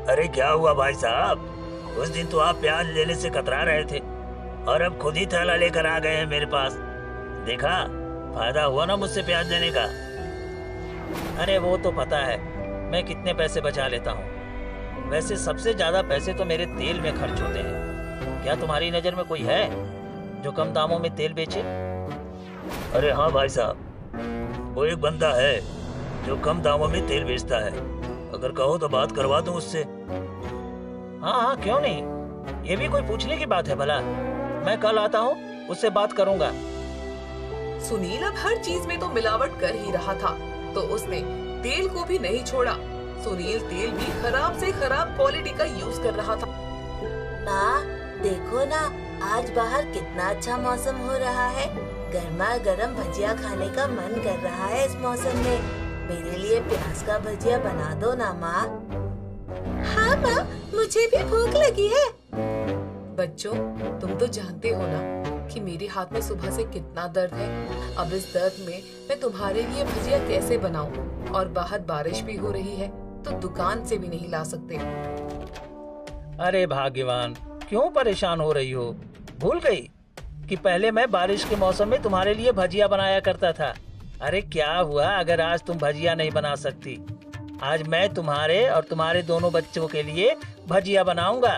अरे क्या हुआ भाई साहब? उस दिन तो आप प्याज लेने से कतरा रहे थे और अब खुद ही थैला लेकर आ गए हैं मेरे पास। देखा, फायदा हुआ ना मुझसे प्याज लेने का। अरे वो तो पता है मैं कितने पैसे बचा लेता हूँ। वैसे सबसे ज्यादा पैसे तो मेरे तेल में खर्च होते हैं। क्या तुम्हारी नजर में कोई है जो कम दामों में तेल बेचे? अरे हाँ भाई साहब, वो एक बंदा है जो कम दामों में तेल बेचता है। अगर कहो तो बात करवा दूं उससे। हाँ हाँ, क्यों नहीं, ये भी कोई पूछने की बात है भला। मैं कल आता हूँ, उससे बात करूंगा। सुनील अब हर चीज में तो मिलावट कर ही रहा था, तो उसने तेल को भी नहीं छोड़ा। सुनील तेल भी खराब से खराब क्वालिटी का यूज कर रहा था। माँ देखो ना, आज बाहर कितना अच्छा मौसम हो रहा है। गर्मा गर्म भजिया खाने का मन कर रहा है इस मौसम में। मेरे लिए प्याज का भजिया बना दो ना माँ। हाँ माँ, मुझे भी भूख लगी है। बच्चों, तुम तो जानते हो ना कि मेरे हाथ में सुबह से कितना दर्द है। अब इस दर्द में मैं तुम्हारे लिए भजिया कैसे बनाऊं? और बाहर बारिश भी हो रही है, तो दुकान से भी नहीं ला सकते। अरे भाग्यवान, क्यों परेशान हो रही हो? भूल गई कि पहले मैं बारिश के मौसम में तुम्हारे लिए भजिया बनाया करता था। अरे क्या हुआ अगर आज तुम भजिया नहीं बना सकती? आज मैं तुम्हारे और तुम्हारे दोनों बच्चों के लिए भजिया बनाऊंगा।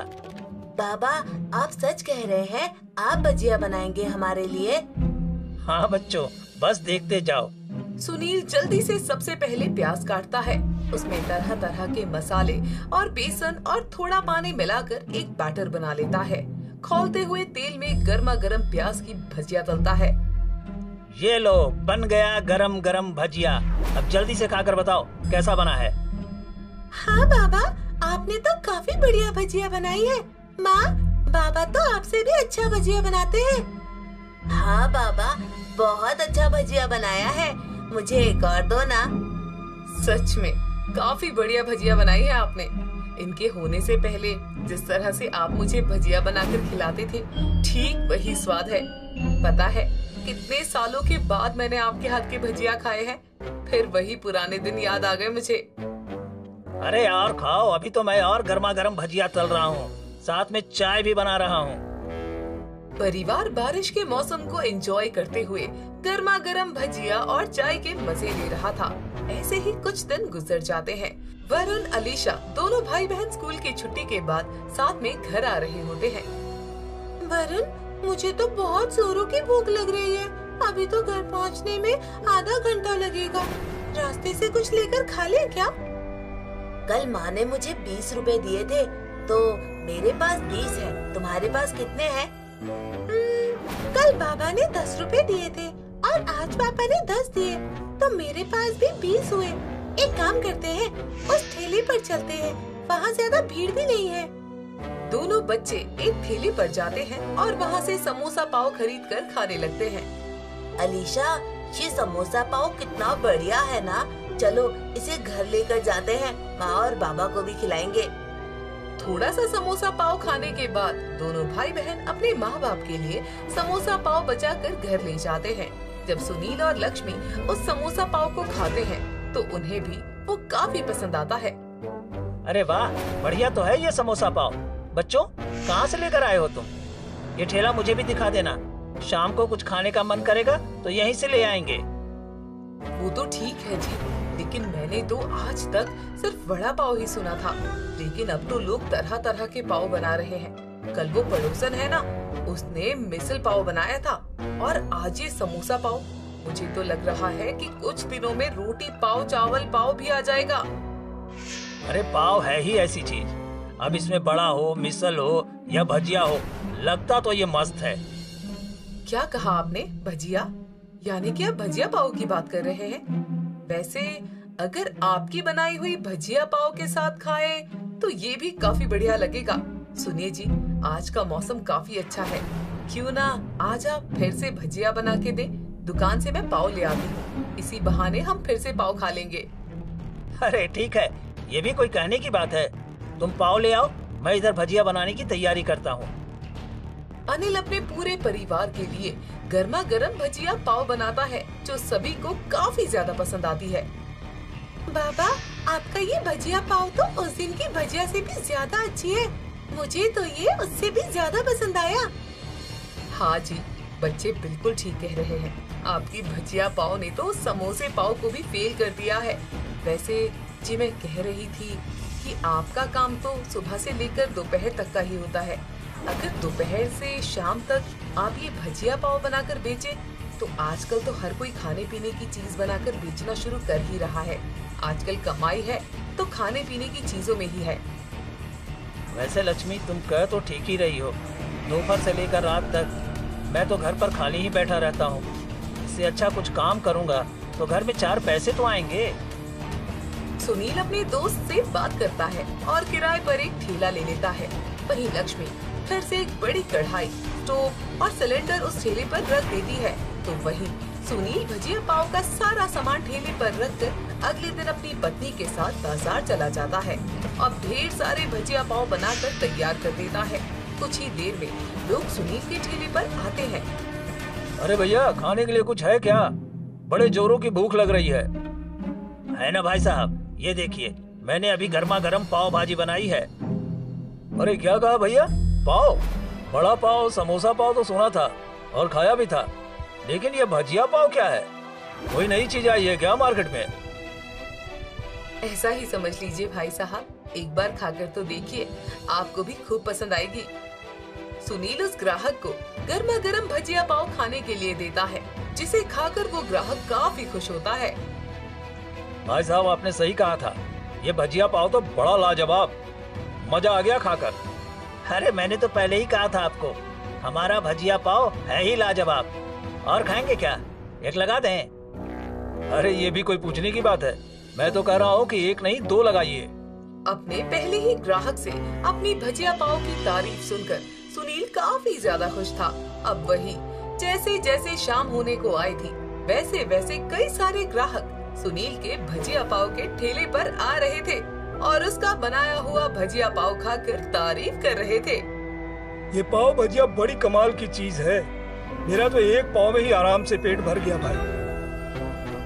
बाबा, आप सच कह रहे हैं? आप भजिया बनाएंगे हमारे लिए? हाँ बच्चों, बस देखते जाओ। सुनील जल्दी से सबसे पहले प्याज काटता है। उसमें तरह तरह के मसाले और बेसन और थोड़ा पानी मिलाकर एक बैटर बना लेता है। खौलते हुए तेल में गर्मा गर्म प्याज की भजिया तलता है। ये लो, बन गया गरम गरम भजिया। अब जल्दी से खाकर बताओ कैसा बना है। हाँ बाबा, आपने तो काफी बढ़िया भजिया बनाई है। माँ, बाबा तो आपसे भी अच्छा भजिया बनाते हैं। हाँ बाबा, बहुत अच्छा भजिया बनाया है। मुझे एक और दो ना। सच में काफी बढ़िया भजिया बनाई है आपने। इनके होने से पहले जिस तरह से आप मुझे भजिया बनाकर खिलाते थे, ठीक वही स्वाद है। पता है कितने सालों के बाद मैंने आपके हाथ की भजिया खाए हैं। फिर वही पुराने दिन याद आ गए मुझे। अरे यार खाओ, अभी तो मैं और गर्मा गर्म भजिया तल रहा हूँ, साथ में चाय भी बना रहा हूँ। परिवार बारिश के मौसम को एंजॉय करते हुए गर्मा गर्म भजिया और चाय के मजे ले रहा था। ऐसे ही कुछ दिन गुजर जाते हैं। वरुण, अलीशा दोनों भाई बहन स्कूल की छुट्टी के बाद साथ में घर आ रहे होते हैं। वरुण, मुझे तो बहुत जोरों की भूख लग रही है। अभी तो घर पहुंचने में आधा घंटा लगेगा। रास्ते से कुछ लेकर खा लें क्या? कल माँ ने मुझे 20 रुपए दिए थे, तो मेरे पास 20 है। तुम्हारे पास कितने हैं? कल बाबा ने 10 रुपए दिए थे और आज पापा ने 10 दिए, तो मेरे पास भी 20 हुए। एक काम करते हैं, उस ठेले पर चलते हैं, वहाँ ज्यादा भीड़ भी नहीं है। दोनों बच्चे एक ठेले पर जाते हैं और वहाँ से समोसा पाव खरीद कर खाने लगते हैं। अलीशा, ये समोसा पाव कितना बढ़िया है ना। चलो इसे घर लेकर जाते हैं, माँ और बाबा को भी खिलाएंगे। थोड़ा सा समोसा पाव खाने के बाद दोनों भाई बहन अपने माँ बाप के लिए समोसा पाव बचा कर घर ले जाते हैं। जब सुनील और लक्ष्मी उस समोसा पाव को खाते हैं तो उन्हें भी वो काफी पसंद आता है। अरे वाह, बढ़िया तो है ये समोसा पाव। बच्चों, कहाँ से लेकर आए हो तुम? ये ठेला मुझे भी दिखा देना। शाम को कुछ खाने का मन करेगा तो यहीं से ले आएंगे। वो तो ठीक है जी, लेकिन मैंने तो आज तक सिर्फ वड़ा पाव ही सुना था। लेकिन अब तो लोग तरह तरह के पाव बना रहे हैं। कल वो पड़ोसन है ना, उसने मिसल पाव बनाया था और आज ये समोसा पाव। मुझे तो लग रहा है कि कुछ दिनों में रोटी पाव चावल पाव भी आ जाएगा। अरे पाव है ही ऐसी चीज, अब इसमें बड़ा हो, मिसल हो या भजिया हो, लगता तो ये मस्त है। क्या कहा आपने? भजिया? यानी कि आप भजिया पाव की बात कर रहे हैं? वैसे अगर आपकी बनाई हुई भजिया पाव के साथ खाए तो ये भी काफी बढ़िया लगेगा। सुनिए जी, आज का मौसम काफी अच्छा है, क्यों ना आज आप फिर से भजिया बना के दें। दुकान से मैं पाव ले आती हूँ, इसी बहाने हम फिर से पाव खा लेंगे। अरे ठीक है, ये भी कोई कहने की बात है। तुम पाव ले आओ, मैं इधर भजिया बनाने की तैयारी करता हूँ। अनिल अपने पूरे परिवार के लिए गर्मा गर्म भजिया पाव बनाता है, जो सभी को काफी ज्यादा पसंद आती है। बाबा, आपका ये भजिया पाव तो उस दिन की भजिया से भी ज्यादा अच्छी है। मुझे तो ये उससे भी ज्यादा पसंद आया। हाँ जी, बच्चे बिल्कुल ठीक कह रहे हैं। आपकी भजिया पाव ने तो समोसे पाव को भी फेल कर दिया है। वैसे जी मैं कह रही थी कि आपका काम तो सुबह से लेकर दोपहर तक का ही होता है। अगर दोपहर से शाम तक आप ये भजिया पाव बनाकर बेचें, तो आजकल तो हर कोई खाने पीने की चीज बनाकर बेचना शुरू कर ही रहा है। आजकल कमाई है तो खाने पीने की चीजों में ही है। वैसे लक्ष्मी, तुम कह तो ठीक ही रही हो। दोपहर से लेकर रात तक मैं तो घर पर खाली ही बैठा रहता हूँ। इससे अच्छा कुछ काम करूँगा तो घर में 4 पैसे तो आएंगे। सुनील अपने दोस्त से बात करता है और किराए पर एक ठेला ले लेता है। वहीं लक्ष्मी फिर से एक बड़ी कढ़ाई, स्टोव और सिलेंडर उस ठेले पर रख देती है। तो वहीं सुनील भजिया पाव का सारा सामान ठेले पर रखकर अगले दिन अपनी पत्नी के साथ बाजार चला जाता है और ढेर सारे भजिया पाव बनाकर तैयार कर देता है। कुछ ही देर में लोग सुनील के ठेले पर आते हैं। अरे भैया, खाने के लिए कुछ है क्या? बड़े जोरों की भूख लग रही है ना भाई साहब? ये देखिए, मैंने अभी गर्मा गर्म पाव भाजी बनाई है। अरे क्या कहा भैया? पाव? बड़ा पाव, समोसा पाव तो सुना था और खाया भी था, लेकिन ये भजिया पाव क्या है? कोई नई चीज आई है क्या मार्केट में? ऐसा ही समझ लीजिए भाई साहब, एक बार खाकर तो देखिए, आपको भी खूब पसंद आएगी। सुनील उस ग्राहक को गर्मा गर्म भजिया पाव खाने के लिए देता है, जिसे खाकर वो ग्राहक काफी खुश होता है। भाई साहब, आपने सही कहा था, ये भजिया पाव तो बड़ा लाजवाब, मजा आ गया खाकर। अरे मैंने तो पहले ही कहा था आपको, हमारा भजिया पाव है ही लाजवाब। और खाएंगे क्या? एक लगा दें? अरे ये भी कोई पूछने की बात है, मैं तो कह रहा हूँ कि एक नहीं 2 लगाइए। अपने पहले ही ग्राहक से अपनी भजिया पाव की तारीफ सुनकर सुनील काफी ज्यादा खुश था। अब वही जैसे जैसे शाम होने को आई थी, वैसे वैसे कई सारे ग्राहक सुनील के भजिया पाव के ठेले पर आ रहे थे और उसका बनाया हुआ भजिया पाव खाकर तारीफ कर रहे थे। ये पाव भजिया बड़ी कमाल की चीज है। मेरा तो एक पाव में ही आराम से पेट भर गया भाई।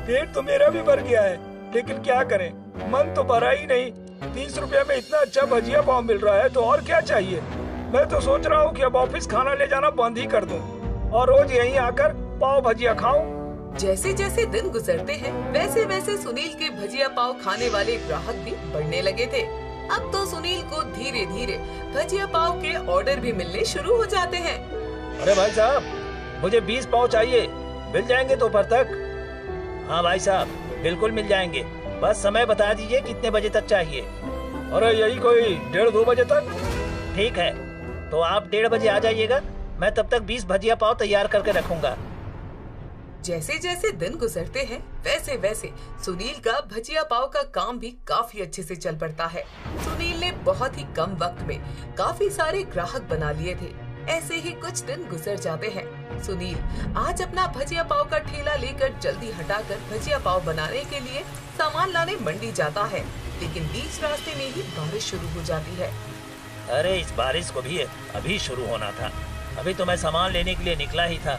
पेट तो मेरा भी भर गया है, लेकिन क्या करें, मन तो भरा ही नहीं। 30 रुपया में इतना अच्छा भजिया पाव मिल रहा है तो और क्या चाहिए। मैं तो सोच रहा हूँ कि अब ऑफिस खाना ले जाना बंद ही कर दूं और रोज यहीं आकर पाव भजिया खाऊं। जैसे जैसे दिन गुजरते हैं, वैसे वैसे सुनील के भजिया पाव खाने वाले ग्राहक भी बढ़ने लगे थे। अब तो सुनील को धीरे धीरे भजिया पाव के ऑर्डर भी मिलने शुरू हो जाते हैं। अरे भाई साहब, मुझे 20 पाव चाहिए, मिल जाएंगे दोपहर तक? हाँ भाई साहब, बिल्कुल मिल जाएंगे, बस समय बता दीजिए कितने बजे तक चाहिए। अरे यही कोई 1:30-2 बजे तक। ठीक है, तो आप 1:30 बजे आ जाइएगा, मैं तब तक 20 भजिया पाव तैयार करके रखूंगा। जैसे जैसे दिन गुजरते हैं, वैसे वैसे सुनील का भजिया पाव का काम भी काफी अच्छे से चल पड़ता है। सुनील ने बहुत ही कम वक्त में काफी सारे ग्राहक बना लिए थे। ऐसे ही कुछ दिन गुजर जाते हैं। सुनील आज अपना भजिया पाव का ठेला लेकर जल्दी हटाकर भजिया पाव बनाने के लिए सामान लाने मंडी जाता है, लेकिन बीच रास्ते में ही बारिश शुरू हो जाती है। अरे इस बारिश को भी अभी शुरू होना था, अभी तो मैं सामान लेने के लिए निकला ही था।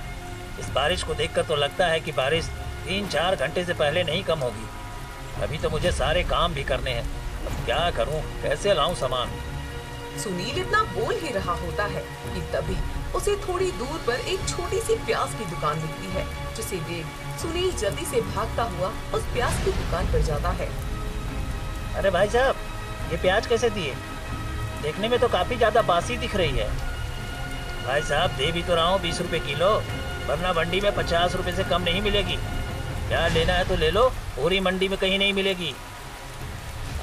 इस बारिश को देखकर तो लगता है कि बारिश 3-4 घंटे से पहले नहीं कम होगी। अभी तो मुझे सारे काम भी करने हैं, अब क्या करूं, कैसे लाऊं सामान। सुनील इतना बोल ही रहा होता है कि तभी उसे थोड़ी दूर पर एक छोटी सी प्याज की दुकान दिखती है, जिसे देख सुनील जल्दी से भागता हुआ उस प्याज की दुकान पर जाता है। अरे भाई साहब, ये प्याज कैसे दिए? देखने में तो काफी ज्यादा बासी दिख रही है। भाई साहब, दे भी तो रहा हूँ 20 रुपए किलो, वरना मंडी में 50 रुपए से कम नहीं मिलेगी। क्या लेना है तो ले लो, पूरी मंडी में कहीं नहीं मिलेगी।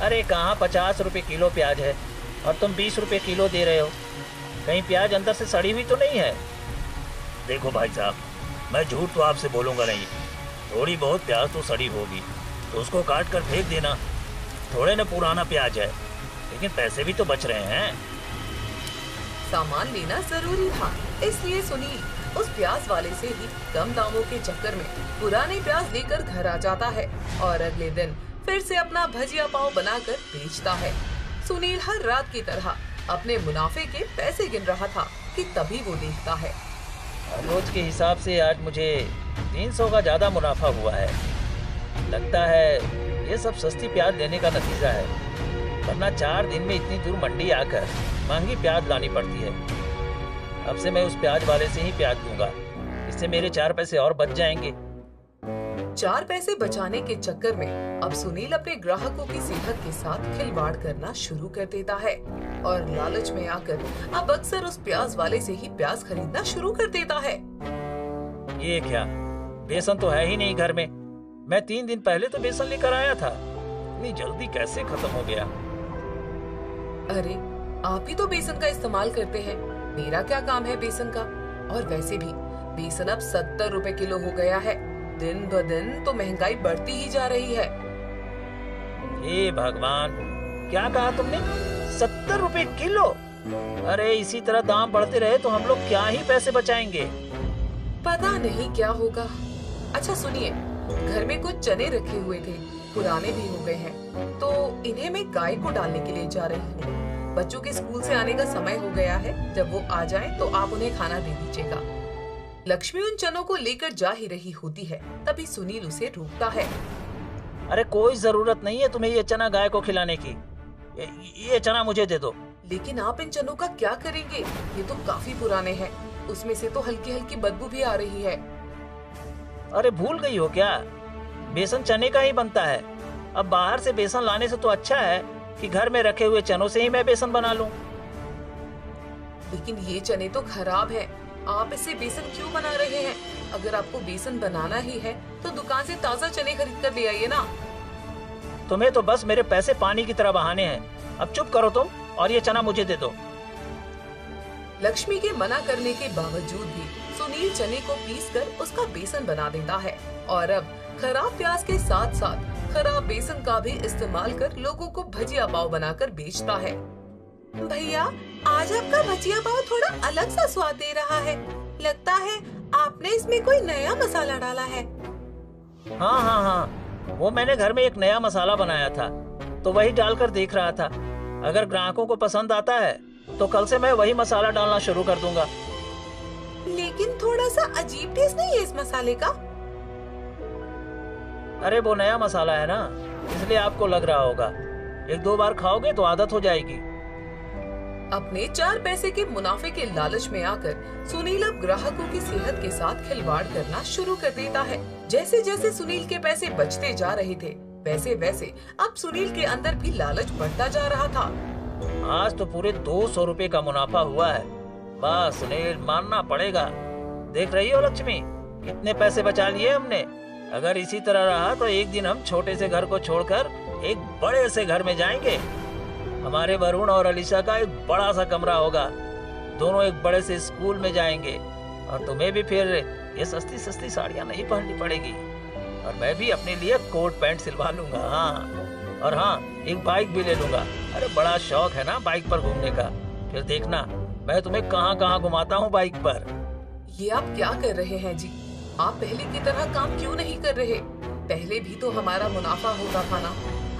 अरे कहाँ 50 रुपए किलो प्याज है और तुम 20 रुपए किलो दे रहे हो? कहीं प्याज अंदर से सड़ी हुई तो नहीं है? देखो भाई साहब, मैं झूठ तो आपसे बोलूँगा नहीं, थोड़ी बहुत प्याज तो सड़ी होगी तो उसको काट कर फेंक देना। थोड़े न पुराना प्याज है, लेकिन पैसे भी तो बच रहे हैं। सामान लेना जरूरी था, इसलिए सुनील उस प्याज वाले से ही कम दामों के चक्कर में पुराने प्याज लेकर घर आ जाता है और अगले दिन फिर से अपना भजिया पाव बनाकर बेचता है। सुनील हर रात की तरह अपने मुनाफे के पैसे गिन रहा था कि तभी वो देखता है। रोज के हिसाब से आज मुझे 300 का ज्यादा मुनाफा हुआ है। लगता है ये सब सस्ती प्याज लेने का नतीजा है, वरना 4 दिन में इतनी दूर मंडी आकर महंगी प्याज लानी पड़ती है। अब से मैं उस प्याज वाले से ही प्याज लूंगा, इससे मेरे 4 पैसे और बच जाएंगे। 4 पैसे बचाने के चक्कर में अब सुनील अपने ग्राहकों की सेहत के साथ खिलवाड़ करना शुरू कर देता है और लालच में आकर अब अक्सर उस प्याज वाले से ही प्याज खरीदना शुरू कर देता है। ये क्या, बेसन तो है ही नहीं घर में। मैं 3 दिन पहले तो बेसन लेकर आया था, इतनी जल्दी कैसे खत्म हो गया? अरे आप ही तो बेसन का इस्तेमाल करते हैं, मेरा क्या काम है बेसन का? और वैसे भी बेसन अब 70 रुपए किलो हो गया है। दिन ब दिन तो महंगाई बढ़ती ही जा रही है। हे भगवान, क्या कहा तुमने? 70 रुपए किलो? अरे इसी तरह दाम बढ़ते रहे तो हम लोग क्या ही पैसे बचाएंगे। पता नहीं क्या होगा। अच्छा सुनिए, घर में कुछ चने रखे हुए थे, पुराने भी हो गए हैं, तो इन्हें मैं गाय को डालने के लिए जा रही हूँ। बच्चों के स्कूल से आने का समय हो गया है, जब वो आ जाएं तो आप उन्हें खाना दे दीजिएगा। लक्ष्मी उन चनों को लेकर जा ही रही होती है, तभी सुनील उसे रोकता है। अरे कोई जरूरत नहीं है तुम्हें ये चना गाय को खिलाने की, ये चना मुझे दे दो। लेकिन आप इन चनों का क्या करेंगे? ये तो काफी पुराने हैं, उसमें से तो हल्की हल्की बदबू भी आ रही है। अरे भूल गई हो क्या, बेसन चने का ही बनता है। अब बाहर से बेसन लाने से तो अच्छा है कि घर में रखे हुए चनों से ही मैं बेसन बना लूं। लेकिन ये चने तो खराब हैं, आप इससे बेसन क्यों बना रहे हैं? अगर आपको बेसन बनाना ही है तो दुकान से ताजा चने खरीद कर ले आइए ना। तुम्हें तो बस मेरे पैसे पानी की तरह बहाने हैं। अब चुप करो तुम और ये चना मुझे दे दो। लक्ष्मी के मना करने के बावजूद भी सुनील चने को पीसकर उसका बेसन बना देता है और अब खराब प्याज के साथ साथ खराब बेसन का भी इस्तेमाल कर लोगों को भजिया पाव बनाकर बेचता है। भैया, आज आपका भजिया पाव थोड़ा अलग सा स्वाद दे रहा है। लगता है आपने इसमें कोई नया मसाला डाला है। हाँ हाँ हाँ, वो मैंने घर में एक नया मसाला बनाया था, तो वही डालकर देख रहा था। अगर ग्राहकों को पसंद आता है तो कल से मैं वही मसाला डालना शुरू कर दूंगा। लेकिन थोड़ा सा अजीब टेस्ट नहीं है इस मसाले का? अरे वो नया मसाला है ना, इसलिए आपको लग रहा होगा। 1-2 बार खाओगे तो आदत हो जाएगी। अपने 4 पैसे के मुनाफे के लालच में आकर सुनील अब ग्राहकों की सेहत के साथ खिलवाड़ करना शुरू कर देता है। जैसे जैसे सुनील के पैसे बचते जा रहे थे, वैसे वैसे अब सुनील के अंदर भी लालच बढ़ता जा रहा था। आज तो पूरे 200 रुपए का मुनाफा हुआ है। बस सुनील, मानना पड़ेगा। देख रही हो लक्ष्मी, कितने पैसे बचा लिए हमने। अगर इसी तरह रहा तो एक दिन हम छोटे से घर को छोड़कर एक बड़े से घर में जाएंगे। हमारे वरुण और अलीशा का एक बड़ा सा कमरा होगा, दोनों एक बड़े से स्कूल में जाएंगे और तुम्हें भी फिर ये सस्ती सस्ती साड़ियाँ नहीं पहननी पड़ेगी और मैं भी अपने लिए कोट पैंट सिलवा लूंगा। हाँ, और हाँ, एक बाइक भी ले लूंगा। अरे बड़ा शौक है ना बाइक पर घूमने का। फिर देखना मैं तुम्हें कहाँ कहाँ घुमाता हूँ बाइक पर। ये आप क्या कर रहे हैं जी? आप पहले की तरह काम क्यों नहीं कर रहे? पहले भी तो हमारा मुनाफा होता था ना,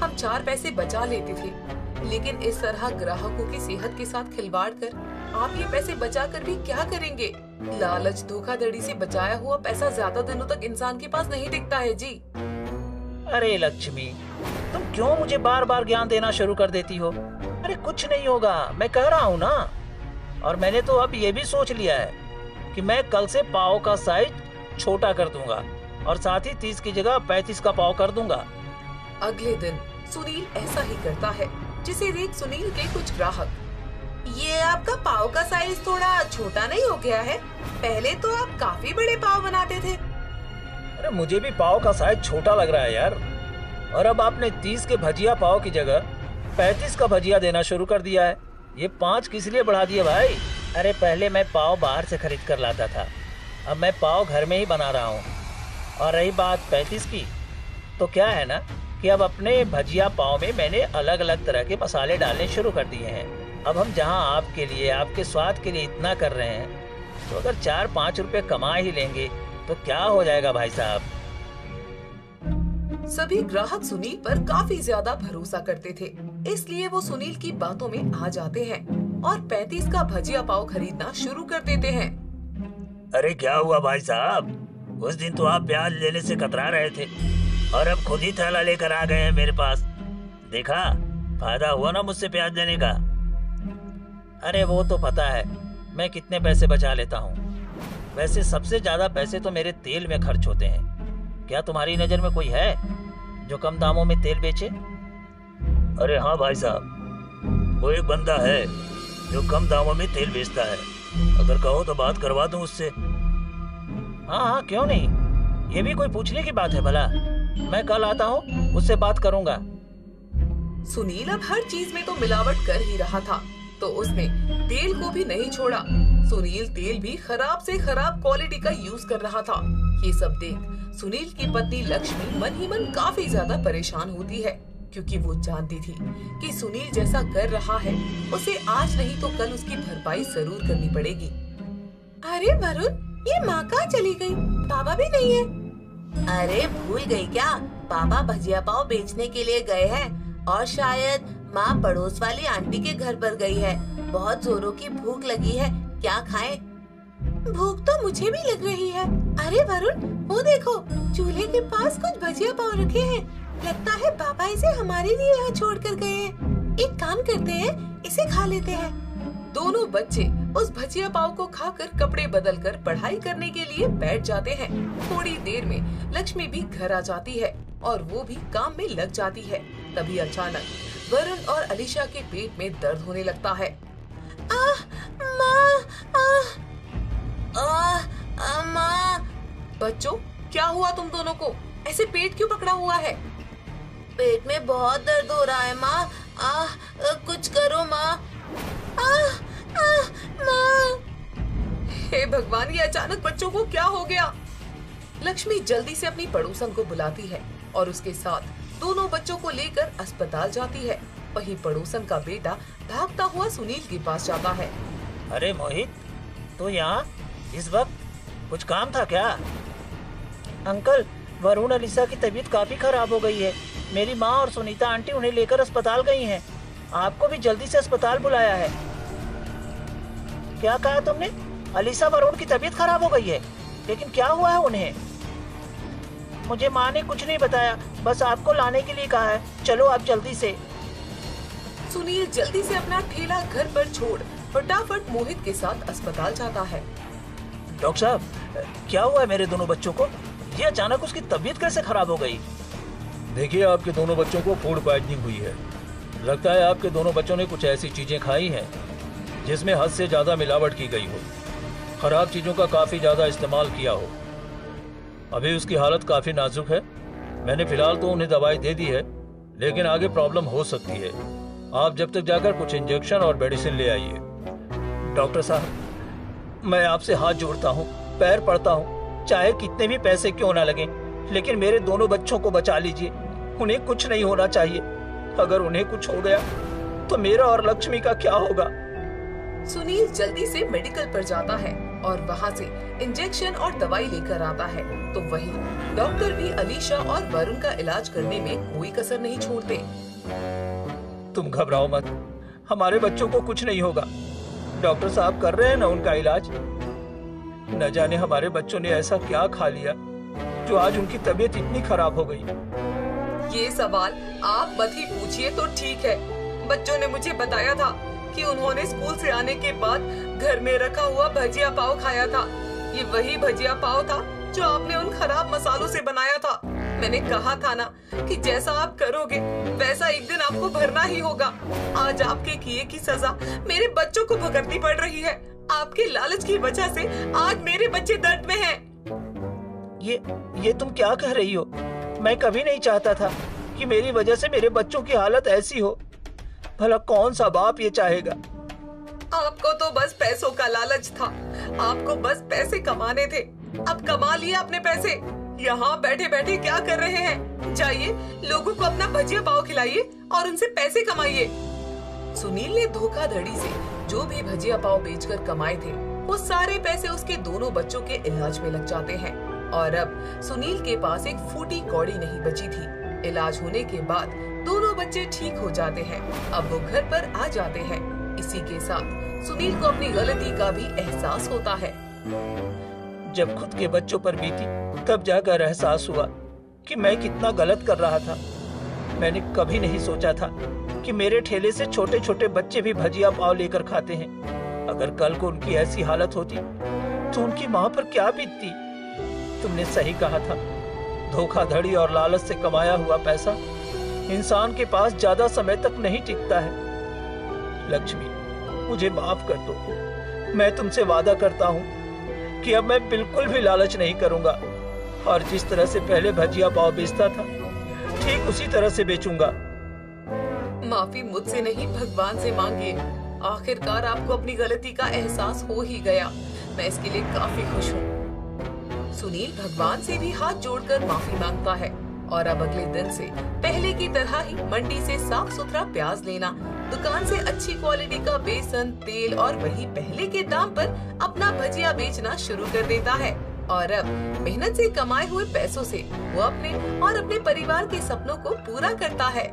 हम 4 पैसे बचा लेते थे। लेकिन इस तरह ग्राहकों की सेहत के साथ खिलवाड़ कर आप ये पैसे बचा कर भी क्या करेंगे? लालच धोखाधड़ी से बचाया हुआ पैसा ज्यादा दिनों तक इंसान के पास नहीं टिकता है जी। अरे लक्ष्मी, तुम क्यों मुझे बार बार ज्ञान देना शुरू कर देती हो? अरे कुछ नहीं होगा, मैं कह रहा हूँ ना। और मैंने तो अब ये भी सोच लिया है कि मैं कल से पाव का साइज छोटा कर दूंगा और साथ ही 30 की जगह 35 का पाव कर दूंगा। अगले दिन सुनील ऐसा ही करता है, जिसे देख सुनील के कुछ ग्राहक, ये आपका पाव का साइज थोड़ा छोटा नहीं हो गया है? पहले तो आप काफी बड़े पाव बनाते थे। अरे मुझे भी पाव का साइज छोटा लग रहा है यार। और अब आपने 30 के भजिया पाव की जगह 35 का भजिया देना शुरू कर दिया है। ये 5 किस लिए बढ़ा दिए भाई? अरे पहले मैं पाव बाहर से खरीद कर लाता था, अब मैं पाव घर में ही बना रहा हूँ। और रही बात 35 की, तो क्या है ना कि अब अपने भजिया पाव में मैंने अलग अलग तरह के मसाले डालने शुरू कर दिए हैं। अब हम जहाँ आपके लिए, आपके स्वाद के लिए इतना कर रहे हैं, तो अगर 4-5 रुपए कमा ही लेंगे तो क्या हो जाएगा भाई साहब। सभी ग्राहक सुनील पर काफी ज्यादा भरोसा करते थे, इसलिए वो सुनील की बातों में आ जाते हैं और 35 का भजिया पाव खरीदना शुरू कर देते हैं। अरे क्या हुआ भाई साहब? उस दिन तो आप प्याज लेने से कतरा रहे थे, और अब खुद ही थैला लेकर आ गए हैं मेरे पास। देखा, फायदा हुआ ना मुझसे प्याज देने का। अरे वो तो पता है मैं कितने पैसे बचा लेता हूँ। वैसे सबसे ज्यादा पैसे तो मेरे तेल में खर्च होते हैं। क्या तुम्हारी नजर में कोई है जो कम दामों में तेल बेचे? अरे हाँ भाई साहब, वो एक बंदा है जो कम दामों में तेल बेचता है। अगर कहो तो बात करवा दूं उससे। हाँ हाँ, क्यों नहीं, ये भी कोई पूछने की बात है भला। मैं कल आता हूँ, उससे बात करूंगा। सुनील अब हर चीज में तो मिलावट कर ही रहा था, तो उसने तेल को भी नहीं छोड़ा। सुनील तेल भी खराब से खराब क्वालिटी का यूज कर रहा था। ये सब देख सुनील की पत्नी लक्ष्मी मन ही मन काफी ज्यादा परेशान होती है, क्योंकि वो जानती थी कि सुनील जैसा कर रहा है उसे आज नहीं तो कल उसकी भरपाई जरूर करनी पड़ेगी। अरे वरुण, ये माँ कहाँ चली गई? पापा भी नहीं है। अरे भूल गई क्या? पापा भजिया पाव बेचने के लिए गए हैं और शायद माँ पड़ोस वाली आंटी के घर पर गई है। बहुत जोरों की भूख लगी है, क्या खाएं? भूख तो मुझे भी लग रही है। अरे वरुण, वो देखो, चूल्हे के पास कुछ भजिया पाव रखे हैं। लगता है पापा इसे हमारे लिए यहाँ छोड़ कर गए हैं। एक काम करते हैं, इसे खा लेते हैं। दोनों बच्चे उस भजिया पाव को खाकर कपड़े बदलकर पढ़ाई करने के लिए बैठ जाते हैं। थोड़ी देर में लक्ष्मी भी घर आ जाती है और वो भी काम में लग जाती है। तभी अचानक वरुण और अलीशा के पेट में दर्द होने लगता है। माँ। बच्चों, क्या हुआ तुम दोनों को? ऐसे पेट क्यों पकड़ा हुआ है? पेट में बहुत दर्द हो रहा है माँ। कुछ करो माँ। माँ। हे भगवान, ये अचानक बच्चों को क्या हो गया? लक्ष्मी जल्दी से अपनी पड़ोसन को बुलाती है और उसके साथ दोनों बच्चों को लेकर अस्पताल जाती है। वहीं पड़ोसन का बेटा भागता हुआ सुनील के पास जाता है। अरे मोहित, तो यहाँ इस वक्त कुछ काम था क्या? अंकल, वरुण अलीशा की तबीयत काफी खराब हो गई है। मेरी माँ और सुनीता आंटी उन्हें लेकर अस्पताल गई हैं। आपको भी जल्दी से अस्पताल बुलाया है। क्या कहा तुमने? अलीशा वरुण की तबीयत खराब हो गई है, लेकिन क्या हुआ है उन्हें? मुझे माँ ने कुछ नहीं बताया, बस आपको लाने के लिए कहा है। चलो आप जल्दी से। सुनील जल्दी से अपना ठेला घर पर छोड़ फटाफट मोहित के साथ अस्पताल जाता है। डॉक्टर साहब, क्या हुआ है मेरे दोनों बच्चों को? ये अचानक उसकी तबीयत कैसे खराब हो गई? देखिए, आपके दोनों बच्चों को फूड पॉइजनिंग हुई है। लगता है आपके दोनों बच्चों ने कुछ ऐसी चीजें खाई हैं जिसमें हद से ज्यादा मिलावट की गई हो, खराब चीजों का काफी ज्यादा इस्तेमाल किया हो। अभी उसकी हालत काफी नाजुक है। मैंने फिलहाल तो उन्हें दवाई दे दी है, लेकिन आगे प्रॉब्लम हो सकती है। आप जब तक जाकर कुछ इंजेक्शन और मेडिसिन ले आइए। डॉक्टर साहब, मैं आपसे हाथ जोड़ता हूँ, पैर पड़ता हूँ, चाहे कितने भी पैसे क्यों ना लगे, लेकिन मेरे दोनों बच्चों को बचा लीजिए। उन्हें कुछ नहीं होना चाहिए। अगर उन्हें कुछ हो गया तो मेरा और लक्ष्मी का क्या होगा? सुनील जल्दी से मेडिकल पर जाता है और वहाँ से इंजेक्शन और दवाई लेकर आता है। तो वहीं डॉक्टर भी अलीशा और वरुण का इलाज करने में कोई कसर नहीं छोड़ते। तुम घबराओ मत, हमारे बच्चों को कुछ नहीं होगा। डॉक्टर साहब कर रहे हैं ना उनका इलाज। न जाने हमारे बच्चों ने ऐसा क्या खा लिया जो आज उनकी तबीयत इतनी खराब हो गई। ये सवाल आप मत ही पूछिए तो ठीक है। बच्चों ने मुझे बताया था कि उन्होंने स्कूल से आने के बाद घर में रखा हुआ भजिया पाव खाया था। ये वही भजिया पाव था जो आपने उन खराब मसालों से बनाया था। मैंने कहा था ना कि जैसा आप करोगे वैसा एक दिन आपको भरना ही होगा। आज आपके किए की सजा मेरे बच्चों को भुगतनी पड़ रही है। आपके लालच की वजह से आज मेरे बच्चे दर्द में हैं। ये तुम क्या कह रही हो? मैं कभी नहीं चाहता था कि मेरी वजह से मेरे बच्चों की हालत ऐसी हो। भला कौन सा बाप ये चाहेगा? आपको तो बस पैसों का लालच था। आपको बस पैसे कमाने थे। अब कमा लिए आपने पैसे। यहाँ बैठे बैठे क्या कर रहे हैं? जाइए लोगों को अपना भजिया पाव खिलाइए और उनसे पैसे कमाइए। सुनील ने धोखाधड़ी से जो भी भजिया पाव बेचकर कमाए थे वो सारे पैसे उसके दोनों बच्चों के इलाज में लग जाते हैं। और अब सुनील के पास एक फूटी कौड़ी नहीं बची थी। इलाज होने के बाद दोनों बच्चे ठीक हो जाते हैं। अब वो घर पर आ जाते हैं। इसी के साथ सुनील को अपनी गलती का भी एहसास होता है। जब खुद के बच्चों पर बीती तब जाकर एहसास हुआ कि मैं कितना गलत कर रहा था। मैंने कभी नहीं सोचा था कि मेरे ठेले से छोटे छोटे बच्चे भी भजिया पाव लेकर खाते हैं। अगर कल को उनकी ऐसी हालत होती तो उनकी माँ पर क्या बीतती। तुमने सही कहा था, धोखाधड़ी और लालच से कमाया हुआ पैसा इंसान के पास ज्यादा समय तक नहीं टिकता है। लक्ष्मी, मुझे माफ कर दो। मैं तुमसे वादा करता हूँ कि अब मैं बिल्कुल भी लालच नहीं करूंगा और जिस तरह से पहले भजिया पाव बेचता था ठीक उसी तरह से बेचूंगा। माफी मुझसे नहीं, भगवान से मांगिए। आखिरकार आपको अपनी गलती का एहसास हो ही गया। मैं इसके लिए काफी खुश हूँ। सुनील भगवान से भी हाथ जोड़कर माफी मांगता है और अब अगले दिन से पहले की तरह ही मंडी से साफ सुथरा प्याज लेना, दुकान से अच्छी क्वालिटी का बेसन, तेल और वही पहले के दाम पर अपना भजिया बेचना शुरू कर देता है। और अब मेहनत से कमाए हुए पैसों से वो अपने और अपने परिवार के सपनों को पूरा करता है।